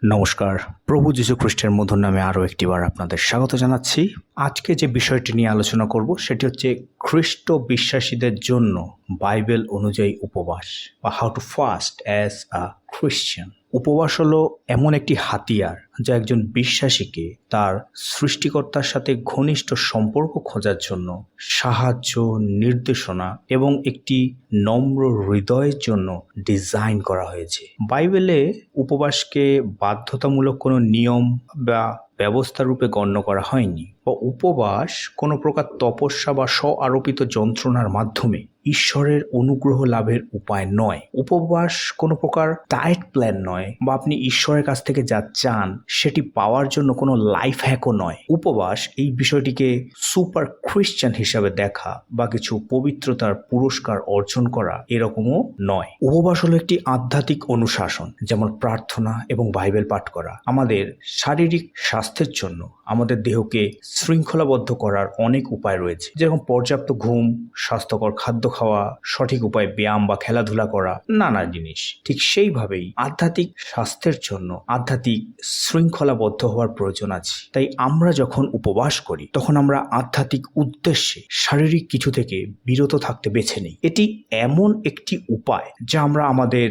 নমস্কার। প্রভু যীশু খ্রিস্টের মধুর নামে আরও একটিবার আপনাদের স্বাগত জানাচ্ছি। আজকে যে বিষয়টি নিয়ে আলোচনা করব সেটি হচ্ছে খ্রিস্ট বিশ্বাসীদের জন্য বাইবেল অনুযায়ী উপবাস বা how too fast as a Christian. উপবাস হলো এমন একটি হাতিয়ার যা একজন বিশ্বাসীকে তার সৃষ্টিকর্তার সাথে ঘনিষ্ঠ সম্পর্ক খোঁজার জন্য সাহায্য, নির্দেশনা এবং একটি নম্র হৃদয়ের জন্য ডিজাইন করা হয়েছে। বাইবেলে উপবাসকে বাধ্যতামূলক কোনো নিয়ম বা ব্যবস্থা রূপে গণ্য করা হয়নি, বা উপবাস কোনো প্রকার তপস্যা বা স্ব আরোপিত যন্ত্রণার মাধ্যমে ঈশ্বরের অনুগ্রহ লাভের উপায় নয়। উপবাস কোনো প্রকার ডায়েট প্ল্যান নয়, বা আপনি ঈশ্বরের কাছ থেকে যা চান সেটি পাওয়ার জন্য কোনো লাইফ হ্যাকও নয়। উপবাস এই বিষয়টিকে সুপার খ্রিশ্চান হিসাবে দেখা বা কিছু পবিত্রতার পুরস্কার অর্জন করা এরকমও নয়। উপবাস হলো একটি আধ্যাত্মিক অনুশাসন, যেমন প্রার্থনা এবং বাইবেল পাঠ করা। আমাদের শারীরিক স্বাস্থ্যের জন্য আমাদের দেহকে শৃঙ্খলাবদ্ধ করার অনেক উপায় রয়েছে, যেরকম পর্যাপ্ত ঘুম, স্বাস্থ্যকর খাদ্য খাওয়া, সঠিক উপায়ে ব্যায়াম বা খেলাধুলা করা, নানা জিনিস। ঠিক সেইভাবেই আধ্যাত্মিক স্বাস্থ্যের জন্য আধ্যাত্মিক শৃঙ্খলাবদ্ধ হওয়ার প্রয়োজন আছে। তাই আমরা যখন উপবাস করি তখন আমরা আধ্যাত্মিক উদ্দেশ্যে শারীরিক কিছু থেকে বিরত থাকতে বেছে নিই। এটি এমন একটি উপায় যা আমরা আমাদের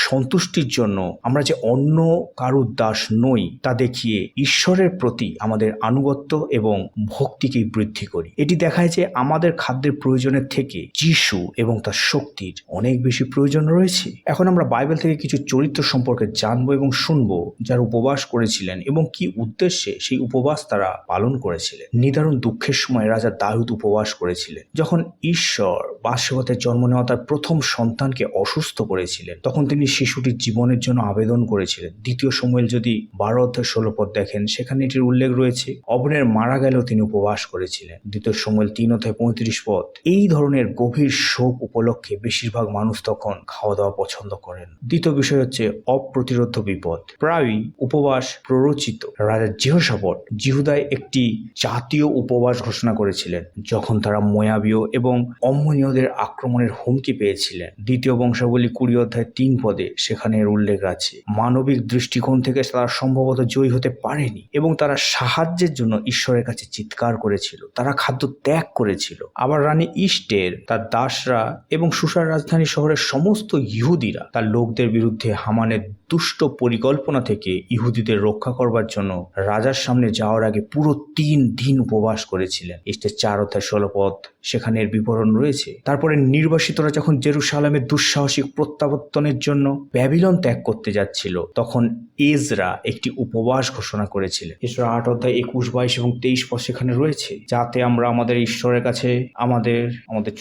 সন্তুষ্টির জন্য, আমরা যে অন্য কারুর দাস নই তা দেখিয়ে ঈশ্বরের প্রতি আমাদের আনুগত্য এবং ভক্তিকে বৃদ্ধি করি। এটি দেখায় যে আমাদের খাদ্যের প্রয়োজনের থেকে যিশু এবং তার শক্তির অনেক বেশি প্রয়োজন রয়েছে। এখন আমরা বাইবেল থেকে কিছু চরিত্র সম্পর্কে জানবো এবং শুনবো যারা উপবাস করেছিলেন এবং কি উদ্দেশ্যে সেই উপবাস তারা পালন করেছিলেন। নিদারুণ দুঃখের সময় রাজা দাউদ উপবাস করেছিলেন। যখন ঈশ্বর বাথশেবাতে জন্ম নেওয়া তার প্রথম সন্তানকে অসুস্থ করেছিলেন, তখন তিনি শিশুটির জীবনের জন্য আবেদন করেছিলেন। 2 শমূয়েল যদি 12-16 পদ দেখেন, সেখানে এটির উল্লেখ রয়েছে। অবনের মারা গেলেও তিনি উপবাস করেছিলেন। 2 শমূয়েল 3-35 পদ। এই ধরনের গভীর শোক উপলক্ষে বেশিরভাগ মানুষ তখন খাওয়া দাওয়া পছন্দ করেন। দ্বিতীয় বিষয় হচ্ছে অপ্রতিরোধ্য বিপদ। প্রায়ই উপবাস প্ররোচিত। রাজা যেহোশাফাত জিহুদায় একটি জাতীয় উপবাস ঘোষণা করেছিলেন যখন তারা মোয়াবীয় এবং অম্মনীয়দের আক্রমণের হুমকি পেয়েছিলেন। 2 বংশাবলী 20-3 পদে সেখানে এর উল্লেখ আছে। মানবিক দৃষ্টিকোণ থেকে তারা সম্ভবত জয়ী হতে পারেনি এবং তারা সাহায্যের জন্য ঈশ্বরের কাছে চিৎকার করেছিল। তারা খাদ্য ত্যাগ করেছিল। আবার রানী ইস্টের, তার দাসরা এবং সুসার রাজধানী শহরের সমস্ত ইহুদিরা তার লোকদের বিরুদ্ধে হামানের দুষ্ট পরিকল্পনা থেকে ইহুদিদের রক্ষা করবার জন্য রাজার সামনে যাওয়ার আগে পুরো 3 দিন উপবাস করেছিলেন। ইস্টের 4-16 পদ সেখানে এর বিবরণ রয়েছে। তারপরে নির্বাসিতরা যখন জেরুসালেমের দুঃসাহসিক প্রত্যাবর্তনের জন্য ব্যাবিলন ত্যাগ করতে যাচ্ছিল, তখন এজরা একটি উপবাস ঘোষণা করেছিলেন। এজরা 8-21, 22 এবং 23 পদ সেখানে রয়েছে, যাতে আমরা আমাদের ঈশ্বরের কাছে আমাদের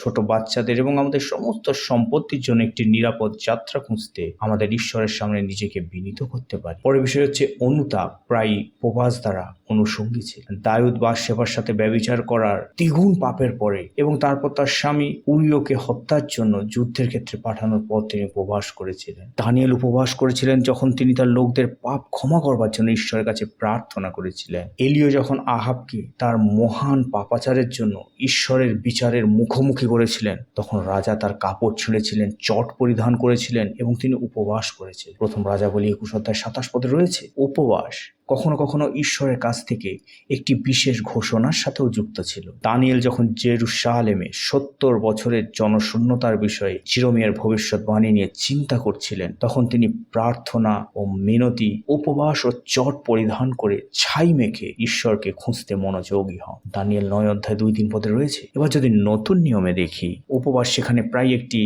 ছোট বাচ্চাদের এবং আমাদের সমস্ত সম্পত্তির জন্য একটি নিরাপদ যাত্রা খুঁজতে আমাদের ঈশ্বরের সামনে নিজেকে বিনীত করতে পারি। পরের বিষয় হচ্ছে অনুতাপ। প্রায় উপবাস দ্বারা অনুষঙ্গী ছিলেন। দাউদ বাথশেবার সাথে ব্যভিচার করার দ্বিগুণ পাপের পরে এবং তারপর তার স্বামী উরিয়কে হত্যার জন্য যুদ্ধের ক্ষেত্রে পাঠানোর পর তিনি উপবাস করেছিলেন। দানিয়েল উপবাস করেছিলেন যখন তিনি তার লোকদের পাপ ক্ষমা করবার জন্য ঈশ্বরের কাছে প্রার্থনা করেছিলেন। এলিও যখন আহাবকে তার মহান পাপাচারের জন্য ঈশ্বরের বিচারের মুখোমুখি করেছিলেন, তখন রাজা তার কাপড় ছিঁড়েছিলেন, চট পরিধান করেছিলেন এবং তিনি উপবাস করেছিলেন। প্রথম রাজাবলী 21-27 পদে রয়েছে। উপবাস কখনো কখনো ঈশ্বরের কাছ থেকে একটি বিশেষ ঘোষণার সাথেও যুক্ত ছিল। দানিয়েল যখন জেরুসালেমে 70 বছরের জনশূন্যতার বিষয়ে চিরমেয়ার ভবিষ্যৎবাণী নিয়ে চিন্তা করছিলেন, তখন তিনি প্রার্থনা ও মিনতি, উপবাস ও চট পরিধান করে ছাই মেখে ঈশ্বরকে খুঁজতে মনোযোগী হন। দানিয়েল 9-2-3 পদে রয়েছে। এবার যদি নতুন নিয়মে দেখি, উপবাস সেখানে প্রায় একটি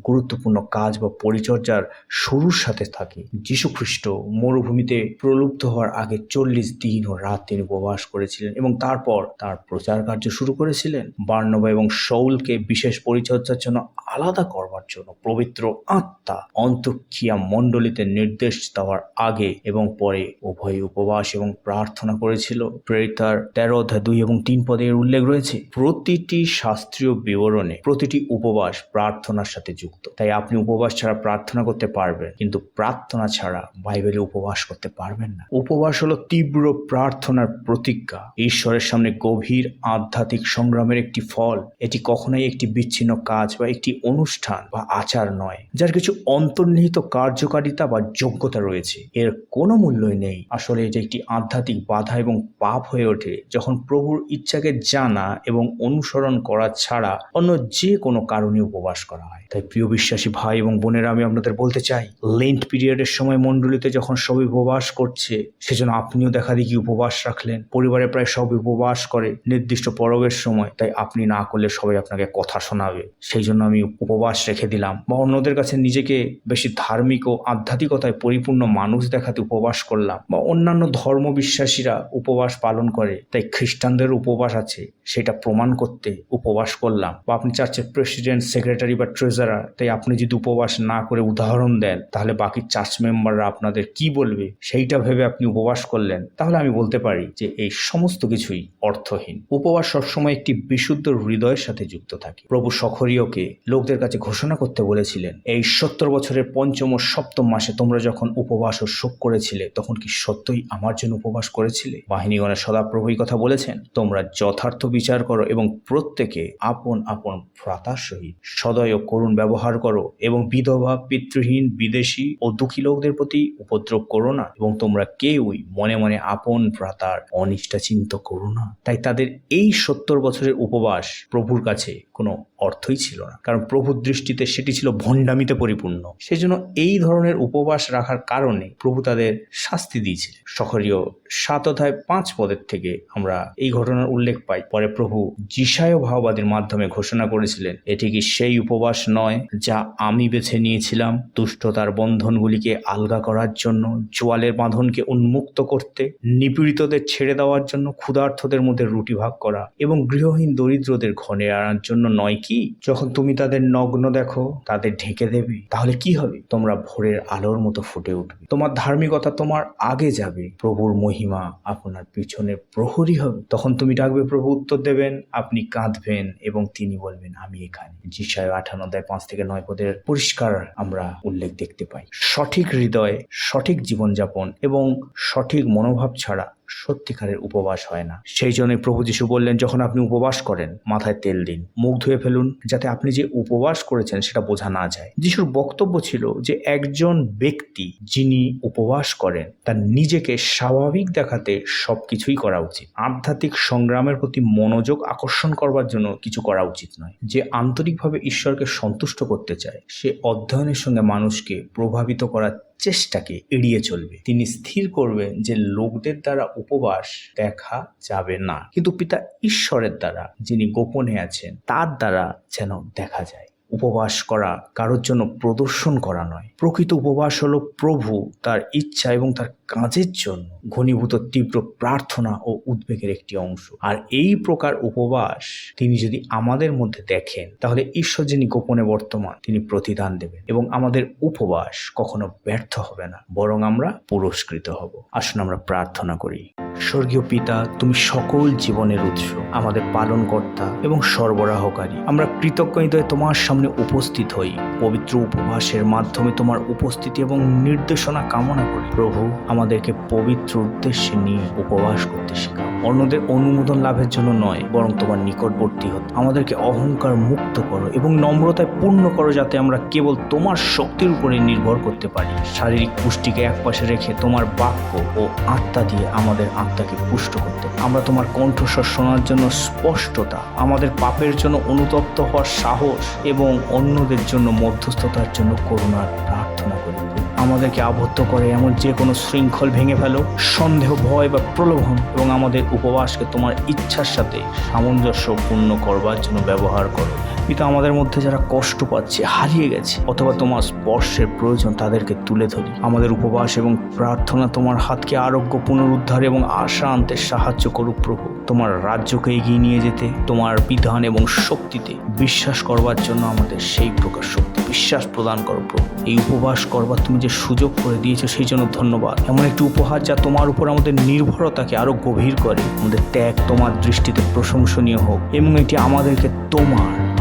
গুরুত্বপূর্ণ কাজ বা পরিচর্যার শুরুর সাথে থাকে। যীশু খ্রিস্ট মরুভূমিতে প্রলুব্ধ হওয়ার আগে 40 দিন ও রাত তিনি উপবাস করেছিলেন এবং তারপর তার প্রচার কার্য শুরু করেছিলেন। বার্নবা এবং শাউলকে বিশেষ পরিচর্যার জন্য আলাদা করবার জন্য পবিত্র আত্মা অন্তোকিয়া মণ্ডলীতে নির্দেশ দেওয়ার আগে এবং পরে উভয় উপবাস এবং প্রার্থনা করেছিল। প্রেরিতার 13-2 এবং 3 পদে এর উল্লেখ রয়েছে। প্রতিটি শাস্ত্রীয় বিবরণে প্রতিটি উপবাস প্রার্থনার সাথে যুক্ত। তাই আপনি উপবাস ছাড়া প্রার্থনা করতে পারবেন, কিন্তু প্রার্থনা ছাড়া বাইবেলে উপবাস করতে পারবেন না। উপবাস হলো হলো তীব্র প্রার্থনার প্রতিজ্ঞা, ঈশ্বরের সামনে গভীর আধ্যাত্মিক সংগ্রামের একটি ফল। এটি কখনোই একটি বিচ্ছিন্ন কাজ বা একটি অনুষ্ঠান বা আচার নয় যার কিছু অন্তর্নিহিত কার্যকারিতা বা যোগ্যতা রয়েছে। এর কোনো মূল্যই নেই। আসলে এটি একটি আধ্যাত্মিক বাধা এবং পাপ হয়ে ওঠে যখন প্রভুর ইচ্ছাকে জানা এবং অনুসরণ করা ছাড়া অন্য যে কোনো কারণে উপবাস করা হয়। তাই প্রিয় বিশ্বাসী ভাই এবং বোনেরা, আমি আপনাদের বলতে চাই, লেন্ট পিরিয়ডের সময় মণ্ডলীতে যখন সবাই উপবাস করছে, সেজন্য আপনিও দেখা দেখি উপবাস রাখলেন। পরিবারে প্রায় সব উপবাস করে নির্দিষ্ট পরবের সময়, তাই আপনি না করলে সবাই আপনাকে কথা শোনাবে। সেই জন্য আমি উপবাস রেখে দিলাম। বা অন্যদের কাছে নিজেকে বেশি ধার্মিক ও আধ্যাত্মিকতায় পরিপূর্ণ মানুষ দেখাতে উপবাস করলাম। বা অন্যান্য ধর্মবিশ্বাসীরা উপবাস পালন করে, তাই খ্রিস্টানদের উপবাস আছে সেটা প্রমাণ করতে উপবাস করলাম। বা আপনি চার্চের প্রেসিডেন্ট, সেক্রেটারি বা ট্রেজারার, তাই আপনি যদি উপবাস না করে উদাহরণ দেন, তাহলে বাকি চার্চ মেম্বাররা আপনাদের কি বলবে সেইটা ভেবে আপনি উপবাস করলেন। তাহলে আমি বলতে পারি যে এই সমস্ত কিছুই অর্থহীন। উপবাস সবসময় একটি বিশুদ্ধ হৃদয়ের সাথে যুক্ত থাকে। প্রভু সখরীয়কে লোকদের কাছে ঘোষণা করতে বলেছিলেন, এই 70 বছরের পঞ্চম ও সপ্তম মাসে তোমরা যখন উপবাস ও শোক করেছিলে, তখন কি সত্যই আমার জন্য উপবাস করেছিলে? বাহিনীগণের সদাপ্রভু এই কথা বলেছেন, তোমরা যথার্থ বিচার করো এবং প্রত্যেকে আপন আপন ভ্রাতার সহিত সদয় ও করুণ ব্যবহার করো, এবং বিধবা, পিতৃহীন, বিদেশী ও দুঃখী লোকদের প্রতি উপদ্রব করো না, এবং তোমরা কেউই মনে মনে আপন ভ্রাতার অনিষ্টা চিন্তা করো না। তাই তাদের এই 70 বছরের উপবাস প্রভুর কাছে কোনো অর্থই ছিল না, কারণ প্রভুর দৃষ্টিতে সেটি ছিল ভণ্ডামিতে পরিপূর্ণ। সেজন্য এই ধরনের উপবাস রাখার কারণে প্রভু তাদের শাস্তি দিয়েছিলেন। সখরীয় 7 অধ্যায় 5 পদের থেকে আমরা এই ঘটনার উল্লেখ পাই। পরে প্রভু যিশায় ভাববাদীর মাধ্যমে ঘোষণা করেছিলেন, এটি কি সেই উপবাস নয় যা আমি বেছে নিয়েছিলাম, দুষ্টতার বন্ধনগুলিকে আলগা করার জন্য, জোয়ালের বাঁধনকে উন্মুক্ত করতে, নিপীড়িতদের ছেড়ে দেওয়ার জন্য, ক্ষুধার্তদের মধ্যে রুটি ভাগ করা এবং গৃহহীন দরিদ্রদের ঘরে আনার জন্য নয় কি? যখন তুমি তাদের নগ্ন দেখো, তাদের ঢেকে দেবে, তাহলে কি হবে? তোমরা ভোরের আলোর মতো ফুটে উঠবে, তোমার ধার্মিকতা তোমার আগে যাবে, প্রভুর মহিমা আপনার পিছনে প্রহরী হবে। তখন তুমি ডাকবে, প্রভু উত্তর দেবেন, আপনি কাঁদবেন এবং তিনি বলবেন, আমি এখানে। যিশায় 58 অধ্যায় 5 থেকে 9 পদের পরিষ্কার আমরা উল্লেখ দেখতে পাই। সঠিক হৃদয়, সঠিক জীবনযাপন এবং সঠিক মনোভাব ছাড়া সত্যিকারের উপবাস হয় না। সেই জন্যই প্রভু যিশু বললেন, যখন আপনি উপবাস করেন, মাথায় তেল দিন, মুখ ধুয়ে ফেলুন, যাতে আপনি যে উপবাস করেছেন সেটা বোঝা না যায়। যিশুর বক্তব্য ছিল যে একজন ব্যক্তি যিনি উপবাস করেন, তার নিজেকে স্বাভাবিক দেখাতে সবকিছুই করা উচিত। আধ্যাত্মিক সংগ্রামের প্রতি মনোযোগ আকর্ষণ করবার জন্য কিছু করা উচিত নয়। যে আন্তরিকভাবে ঈশ্বরকে সন্তুষ্ট করতে চায়, সে অধ্যয়নের সঙ্গে মানুষকে প্রভাবিত করার চেষ্টাকে এড়িয়ে চলবে। তিনি স্থির করবেন যে লোকদের দ্বারা উপবাস দেখা যাবে না, কিন্তু পিতা ঈশ্বরের দ্বারা, যিনি গোপনে আছেন, তার দ্বারা যেন দেখা যায়। উপবাস করা কারোর জন্য প্রদর্শন করা নয়। প্রকৃত উপবাস হলো প্রভু তার ইচ্ছা এবং তার কাজের জন্য ঘনীভূত তীব্র প্রার্থনা ও উদ্বেগের একটি অংশ। আর এই প্রকার উপবাস তিনি যদি আমাদের মধ্যে দেখেন, তাহলে ঈশ্বর যিনি গোপনে বর্তমান, তিনি প্রতিদান দেবেন এবং আমাদের উপবাস কখনো ব্যর্থ হবে না, বরং আমরা পুরস্কৃত হব। আসুন আমরা প্রার্থনা করি। স্বর্গীয় পিতা, তুমি সকল জীবনের উৎস, আমাদের পালনকর্তা এবং সরবরাহকারী। আমরা কৃতজ্ঞ হৃদয়ে তোমার সামনে উপস্থিত হই। পবিত্র উপবাসের মাধ্যমে তোমার উপস্থিতি এবং নির্দেশনা কামনা করি। প্রভু, আমাদেরকে পবিত্র উদ্দেশ্যে নিয়ে উপবাস করতে শেখাও। অন্যদের অনুমোদন লাভের জন্য নয়, বরং তোমার নিকটবর্তী হতে। আমাদেরকে অহংকার মুক্ত করো এবং নম্রতায় পূর্ণ করো, যাতে আমরা কেবল তোমার শক্তির উপরে নির্ভর করতে পারি। শারীরিক পুষ্টিকে একপাশে রেখে তোমার বাক্য ও আত্মা দিয়ে আমাদের আত্মাকে পুষ্ট করতে। আমরা তোমার কণ্ঠস্বর শোনার জন্য স্পষ্টতা, আমাদের পাপের জন্য অনুতপ্ত হওয়ার সাহস এবং অন্যদের জন্য মধ্যস্থতার জন্য করুণার প্রার্থনা করি। আমাদেরকে আবদ্ধ করে এমন যে কোনো শৃঙ্খল ভেঙে ফেলো, সন্দেহ, ভয় বা প্রলোভন, এবং আমাদের উপবাসকে তোমার ইচ্ছার সাথে সামঞ্জস্যপূর্ণ করবার জন্য ব্যবহার করো। পিতা, আমাদের মধ্যে যারা কষ্ট পাচ্ছে, হারিয়ে গেছে অথবা তোমার স্পর্শের প্রয়োজন, তাদেরকে তুলে ধরি। আমাদের উপবাস এবং প্রার্থনা তোমার হাতকে আরোগ্য, পুনরুদ্ধার এবং আশা আনতে সাহায্য করুক। প্রভু, তোমার রাজ্যকে এগিয়ে নিয়ে যেতে, তোমার বিধান এবং শক্তিতে বিশ্বাস করবার জন্য আমাদের সেই প্রকার শক্তি, বিশ্বাস প্রদান করো। প্রভু, এই উপবাস করবার তুমি যে সুযোগ করে দিয়েছো, সেই জন্য ধন্যবাদ। এমন একটি উপহার যা তোমার উপর আমাদের নির্ভরতাকে আরো গভীর করে। আমাদের ত্যাগ তোমার দৃষ্টিতে প্রশংসনীয় হোক এবং এটি আমাদেরকে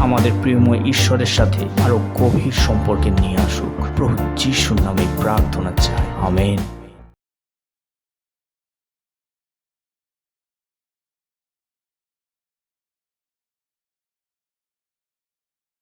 আমাদের প্রিয়ময় ঈশ্বরের সাথে আরো গভীর সম্পর্কে নিয়ে আসুক। প্রভু যিশুর নামে প্রার্থনা চাই, আমেন।